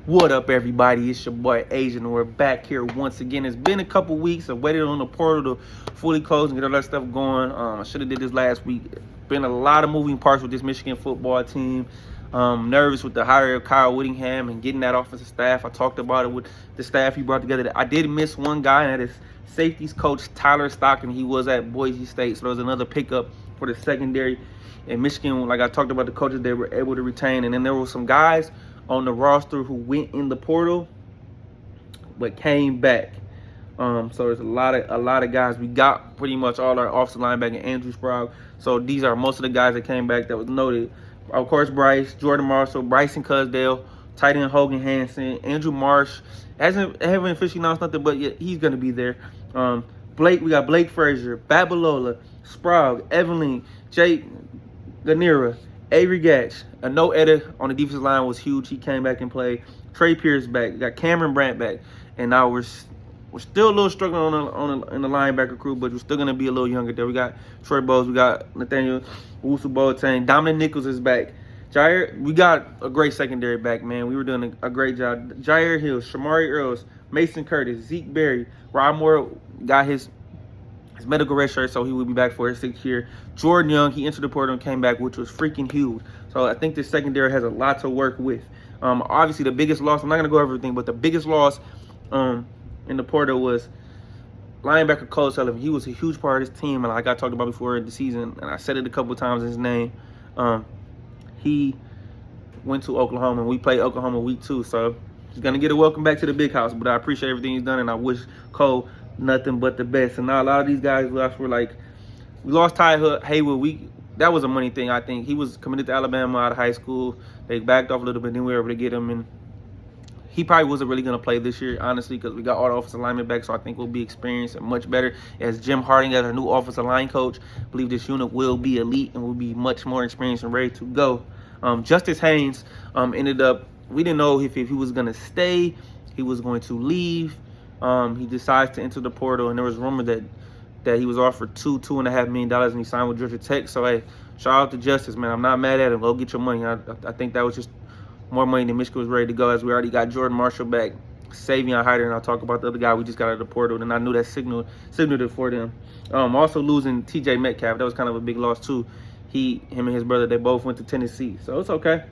What up, everybody? It's your boy Asian, and we're back here once again. It's been a couple weeks. I waited on the portal to fully close and get all that stuff going. I should have did this last week. Been a lot of moving parts with this Michigan football team. Nervous with the hire of Kyle Whittingham and getting that offensive staff. I talked about it with the staff he brought together. I did miss one guy, and that is safeties coach Tyler Stockton. He was at Boise State, so there was another pickup for the secondary. In Michigan, like I talked about, the coaches they were able to retain, and then there were some guys on the roster who went in the portal but came back. So there's a lot of guys. We got pretty much all our offensive linebacker, Andrew Sprague. So these are most of the guys that came back that was noted. Of course, Bryce, Jordan Marshall, Bryson Cusdale, tight end Hogan Hansen, Andrew Marsh. Haven't officially announced nothing, but yeah, he's gonna be there. We got Blake Frazier, Babalola, Sprague, Evelyn, Jake Ganira, Avery Gatch. A no edit on the defensive line was huge. He came back and played. Trey Pierce back. We got Cameron Brandt back, and now we're still a little struggling in the linebacker crew, but we're still gonna be a little younger there. We got Troy Bowles. We got Nathaniel Wusu-Boateng. Dominic Nichols is back. Jair, we got a great secondary back, man. We were doing a great job. Jair Hill, Shamari Earls, Mason Curtis, Zeke Berry, Rob Moore got his medical red shirt, so he will be back for his 6th year. Jordan Young, he entered the portal and came back, which was freaking huge. So I think this secondary has a lot to work with. Obviously, the biggest loss, I'm not going to go over everything, but the biggest loss in the portal was linebacker Cole Sullivan. He was a huge part of this team, and like I talked about before in the season, and I said it a couple of times, his name. He went to Oklahoma, and we played Oklahoma week 2, so he's going to get a welcome back to the big house, but I appreciate everything he's done, and I wish Cole nothing but the best. And now a lot of these guys were like, we lost Ty Haywood. That was a money thing, I think. He was committed to Alabama out of high school. They backed off a little bit, then we were able to get him, and he probably wasn't really going to play this year, honestly, because we got all the offensive linemen back, so I think we'll be experienced and much better. As Jim Harding, as our new offensive line coach, I believe this unit will be elite and will be much more experienced and ready to go. Justice Haynes ended up, we didn't know if he was going to stay, he was going to leave. He decides to enter the portal, and there was rumor that he was offered $2.5 million, and he signed with Georgia Tech. So, hey, shout out to Justice, man. I'm not mad at him. Go get your money. I think that was just more money than Michigan was ready to go, as we already got Jordan Marshall back, Savion Hyder, and I'll talk about the other guy we just got out of the portal, and I knew that signaled it for them. Also losing TJ Metcalf, that was kind of a big loss too. Him and his brother, they both went to Tennessee, so it's okay.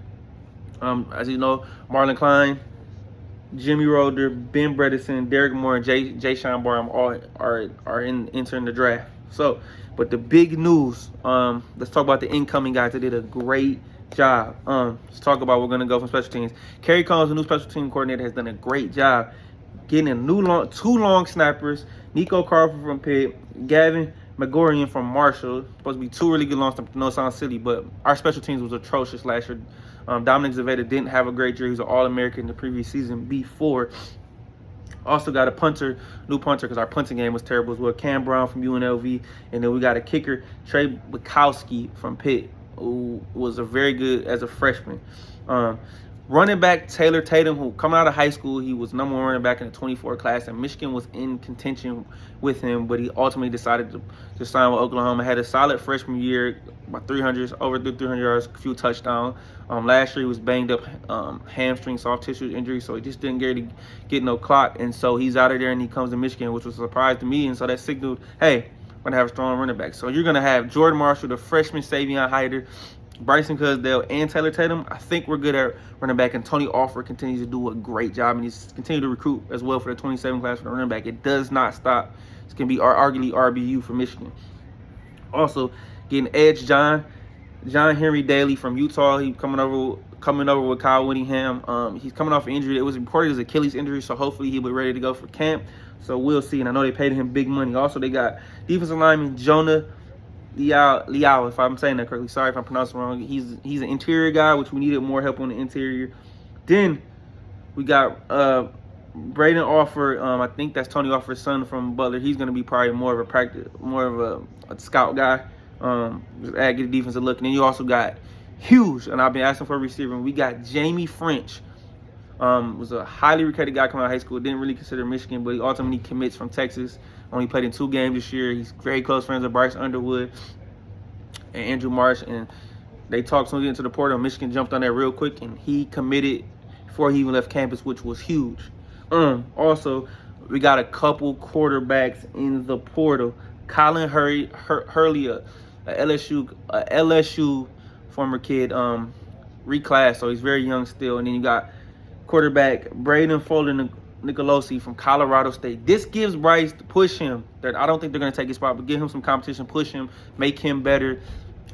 As you know, Marlon Klein, Jimmy Roder, Ben Bredesen, Derek Moore, and Jay Sean Barham all are entering the draft. So, but the big news, let's talk about the incoming guys that did a great job. Let's talk about, we're going to go from special teams. Kerry Collins, the new special team coordinator, has done a great job getting two long snappers, Nico Carver from Pitt, Gavin McGorian from Marshall. Supposed to be 2 really good longs. No, sounds silly, but our special teams was atrocious last year. Dominic Zaveda didn't have a great year. He was an All-American in the previous season before. Also got a new punter, because our punting game was terrible as well. Cam Brown from UNLV. And then we got a kicker, Trey Bukowski from Pitt, who was a very good as a freshman. Running back Taylor Tatum, who coming out of high school, he was #1 running back in the 24 class, and Michigan was in contention with him, but he ultimately decided to sign with Oklahoma. Had a solid freshman year, about over 300 yards, a few touchdowns. Last year he was banged up, hamstring, soft tissue injury, so he just didn't get no clock, and so he's out of there and he comes to Michigan, which was a surprise to me, and so that signaled, hey, we're gonna have a strong running back. So you're gonna have Jordan Marshall, the freshman Savion Hyder, Bryson Cusdale, and Taylor Tatum. I think we're good at running back, and Tony Alford continues to do a great job, and he's continued to recruit as well for the 27 class for the running back. It does not stop. It's going to be arguably RBU for Michigan. Also, getting edge John Henry Daly from Utah. He's coming over with Kyle Whittingham. He's coming off an injury. It was reported as Achilles injury, so hopefully he'll be ready to go for camp. So we'll see, and I know they paid him big money. Also, they got defensive lineman Jonah Liao, if I'm saying that correctly. Sorry if I'm pronouncing it wrong. He's an interior guy, which we needed more help on the interior. Then we got Braden Alford. I think that's Tony Alford's son from Butler. He's going to be probably more of a scout guy. Just get a defensive look. And then you also got huge, and I've been asking for a receiver. And we got Jamie French. Was a highly recruited guy coming out of high school. Didn't really consider Michigan, but he ultimately commits from Texas. Only played in 2 games this year. He's very close friends with Bryce Underwood and Andrew Marsh, and they talked soon as he get into the portal. Michigan jumped on that real quick, and he committed before he even left campus, which was huge. Also, we got a couple quarterbacks in the portal. Colin Hurley, a LSU former kid, reclassed, so he's very young still. And then you got quarterback Braden Folder Nicolosi from Colorado State. This gives Bryce to push him. I don't think they're going to take his spot, but give him some competition, push him, make him better,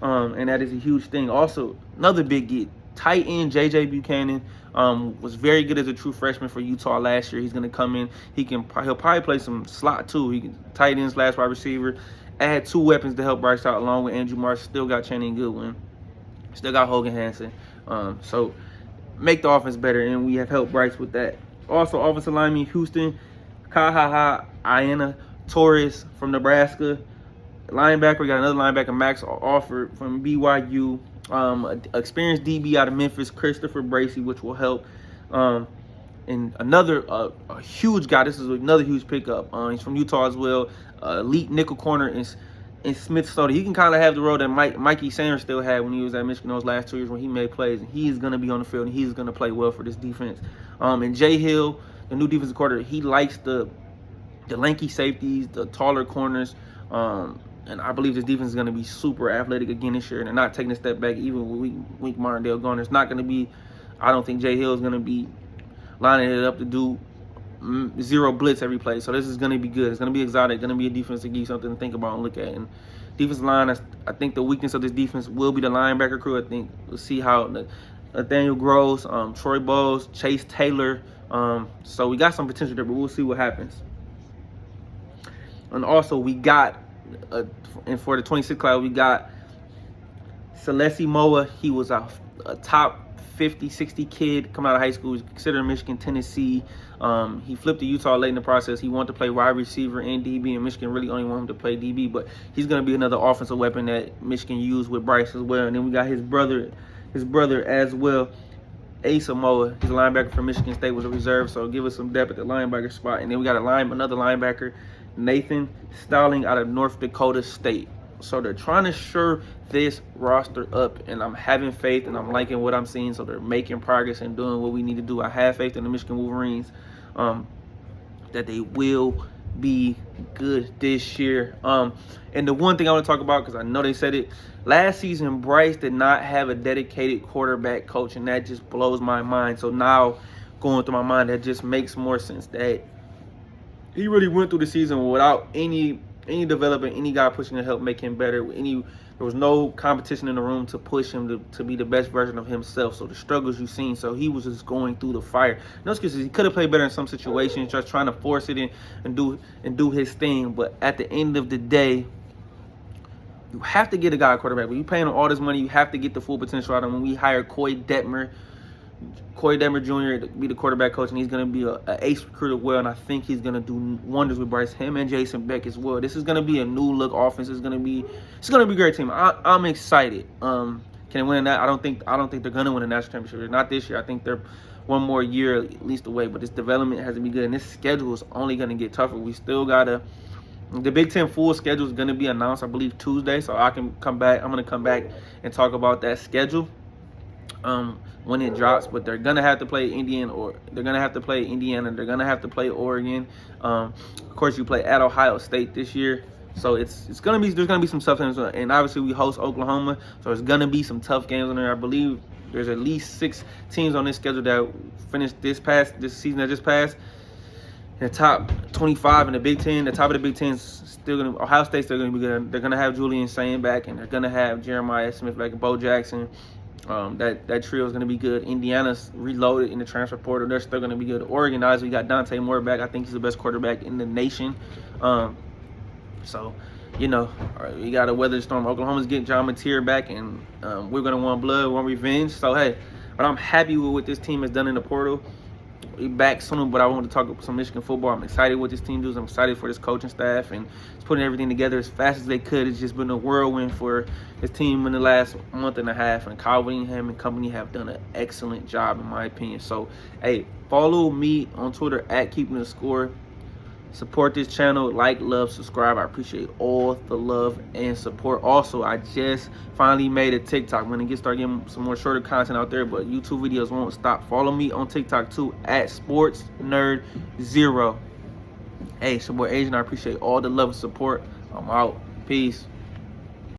and that is a huge thing. Also, another big get, tight end J.J. Buchanan was very good as a true freshman for Utah last year. He's going to come in. He'll probably play some slot too. He can tight end / wide receiver. Add 2 weapons to help Bryce out along with Andrew Marsh. Still got Channing Goodwin. Still got Hogan Hansen. So make the offense better, and we have helped Bryce with that. Also, offensive lineman Houston Kahaha Aina Torres from Nebraska. Linebacker, we got another linebacker, Max Alford from BYU. Experienced DB out of Memphis, Christopher Bracey, which will help. And another a huge guy. This is another huge pickup. He's from Utah as well. Elite nickel corner in Smith Soda. He can kind of have the role that Mikey Sanders still had when he was at Michigan those last 2 years when he made plays. And he's going to be on the field, and he's going to play well for this defense. And Jay Hill, the new defensive coordinator, he likes the lanky safeties, the taller corners. And I believe this defense is going to be super athletic again this year. And they're not taking a step back even with Wink Martindale gone. It's not going to be, I don't think Jay Hill is going to be lining it up to do 0 blitz every play. So this is going to be good. It's going to be exotic. Going to be a defense that gives you something to think about and look at. And defensive line, I think the weakness of this defense will be the linebacker crew. I think we'll see how Nathaniel Groves, Troy Bowles, Chase Taylor. So we got some potential there, but we'll see what happens. And also we got, and for the 26th class, we got Celesi Moa. He was a top 50, 60 kid coming out of high school. He's considered Michigan, Tennessee. He flipped to Utah late in the process. He wanted to play wide receiver and DB, and Michigan really only wanted him to play DB. But he's going to be another offensive weapon that Michigan used with Bryce as well. And then we got his brother as well, Asa Moa. He's a linebacker for Michigan State, was a reserve, so give us some depth at the linebacker spot. And then we got another linebacker, Nathan Stowling out of North Dakota State. So they're trying to shore this roster up, and I'm having faith, and I'm liking what I'm seeing. So they're making progress and doing what we need to do. I have faith in the Michigan Wolverines that they will be good this year. And the one thing I want to talk about, because I know they said it, last season Bryce did not have a dedicated quarterback coach, and that just blows my mind. So now going through my mind, that just makes more sense that he really went through the season without any development, any guy pushing to help make him better. There was no competition in the room to push him to be the best version of himself. So the struggles you've seen, so he was just going through the fire. No excuses. He could have played better in some situations, just trying to force it in and do his thing. But at the end of the day, you have to get a guy a quarterback. When you paying him all this money, you have to get the full potential out of him. When we hired Coy Detmer Jr. to be the quarterback coach, and he's going to be an ace recruiter well, and I think he's going to do wonders with Bryce, him and Jason Beck as well. This is going to be a new look offense. It's going to be a great team. I'm excited. Can they win that? I don't think they're going to win a national championship. Not this year. I think they're one more year at least away, but this development has to be good, and this schedule is only going to get tougher. We still got the Big Ten full schedule is going to be announced, I believe, Tuesday, so I can come back. I'm going to come back and talk about that schedule when it drops. But they're going to have to play Indiana, they're going to have to play Oregon. Of course, you play at Ohio State this year, so there's going to be some tough games, and obviously we host Oklahoma, so there's going to be some tough games on there. I believe there's at least 6 teams on this schedule that finished this season that just passed. The top 25 in the Big Ten, the top of the Big Ten is still going to, Ohio State's still going to be good. They're going to have Julian Sain back, and they're going to have Jeremiah Smith back and Bo Jackson. That trio is going to be good. Indiana's reloaded in the transfer portal. They're still going to be good. Oregon, obviously, we got Dante Moore back. I think he's the best quarterback in the nation. So, we got to weather the storm. Oklahoma's getting John Mateer back, and we're going to want blood, want revenge. So, hey, but I'm happy with what this team has done in the portal. We're back soon, but I want to talk about some Michigan football. I'm excited what this team does. I'm excited for this coaching staff and just putting everything together as fast as they could. It's just been a whirlwind for this team in the last month and a half, and Kyle Whittingham and company have done an excellent job, in my opinion. So, hey, follow me on Twitter at Keeping the Score. Support this channel, like, love, subscribe. I appreciate all the love and support. Also, I just finally made a TikTok. I'm gonna start getting some more shorter content out there, but YouTube videos won't stop. Follow me on TikTok too at SportsNerd0. Hey, it's your boy Asian. I appreciate all the love and support. I'm out. Peace.